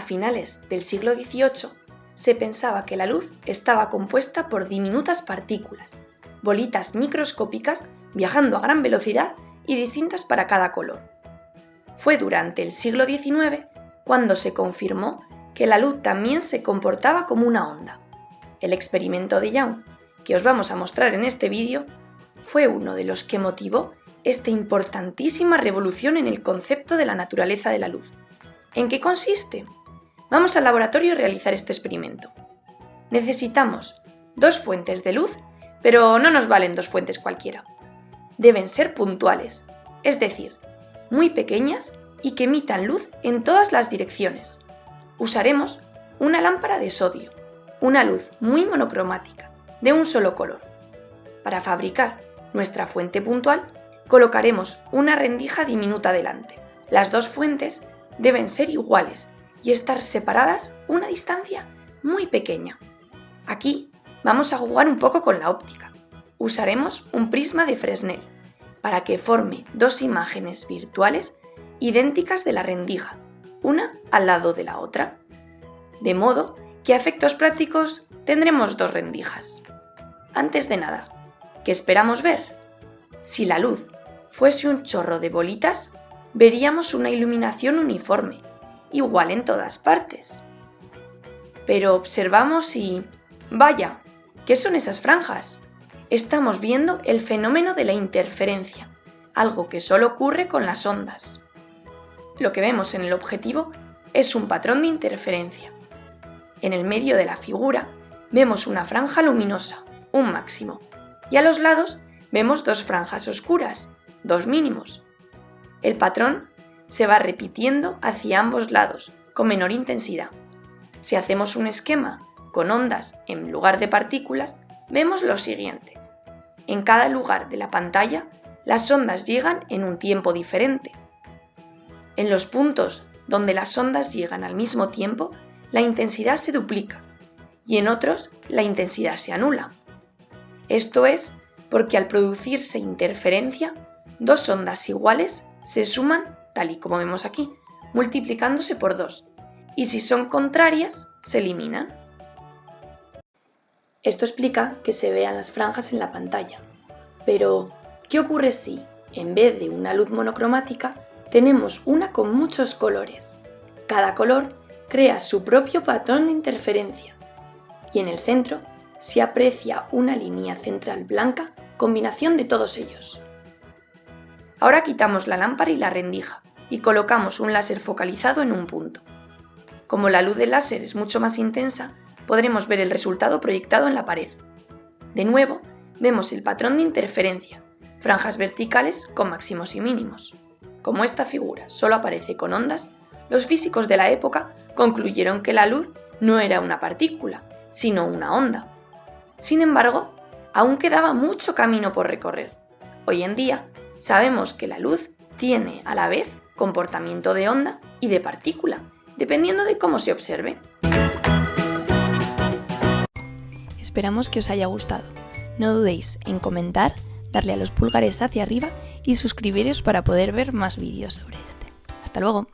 finales del siglo XVIII se pensaba que la luz estaba compuesta por diminutas partículas, bolitas microscópicas viajando a gran velocidad y distintas para cada color. Fue durante el siglo XIX cuando se confirmó que la luz también se comportaba como una onda. El experimento de Young, que os vamos a mostrar en este vídeo, fue uno de los que motivó esta importantísima revolución en el concepto de la naturaleza de la luz. ¿En qué consiste? Vamos al laboratorio a realizar este experimento. Necesitamos 2 fuentes de luz, pero no nos valen 2 fuentes cualquiera. Deben ser puntuales, es decir, muy pequeñas y que emitan luz en todas las direcciones. Usaremos una lámpara de sodio, una luz muy monocromática, de un solo color. Para fabricar nuestra fuente puntual, colocaremos una rendija diminuta delante. Las 2 fuentes deben ser iguales y estar separadas una distancia muy pequeña. Aquí vamos a jugar un poco con la óptica. Usaremos un prisma de Fresnel para que forme 2 imágenes virtuales idénticas de la rendija, una al lado de la otra. De modo que a efectos prácticos tendremos 2 rendijas. Antes de nada, ¿qué esperamos ver? Si la luz fuese un chorro de bolitas, veríamos una iluminación uniforme, igual en todas partes. Pero observamos y... ¡vaya! ¿Qué son esas franjas? Estamos viendo el fenómeno de la interferencia, algo que solo ocurre con las ondas. Lo que vemos en el objetivo es un patrón de interferencia. En el medio de la figura vemos una franja luminosa, un máximo, y a los lados vemos 2 franjas oscuras, 2 mínimos. El patrón se va repitiendo hacia ambos lados, con menor intensidad. Si hacemos un esquema con ondas en lugar de partículas, vemos lo siguiente. En cada lugar de la pantalla, las ondas llegan en un tiempo diferente. En los puntos donde las ondas llegan al mismo tiempo, la intensidad se duplica, y en otros, la intensidad se anula. Esto es porque al producirse interferencia, 2 ondas iguales se suman, tal y como vemos aquí, multiplicándose por 2, y si son contrarias, se eliminan. Esto explica que se vean las franjas en la pantalla. Pero, ¿qué ocurre si, en vez de una luz monocromática, tenemos una con muchos colores? Cada color crea su propio patrón de interferencia, y en el centro se aprecia una línea central blanca, combinación de todos ellos. Ahora quitamos la lámpara y la rendija, y colocamos un láser focalizado en un punto. Como la luz del láser es mucho más intensa, podremos ver el resultado proyectado en la pared. De nuevo, vemos el patrón de interferencia, franjas verticales con máximos y mínimos. Como esta figura solo aparece con ondas, los físicos de la época concluyeron que la luz no era una partícula, sino una onda. Sin embargo, aún quedaba mucho camino por recorrer. Hoy en día, sabemos que la luz tiene a la vez comportamiento de onda y de partícula, dependiendo de cómo se observe. Esperamos que os haya gustado. No dudéis en comentar, darle a los pulgares hacia arriba y suscribiros para poder ver más vídeos sobre este. ¡Hasta luego!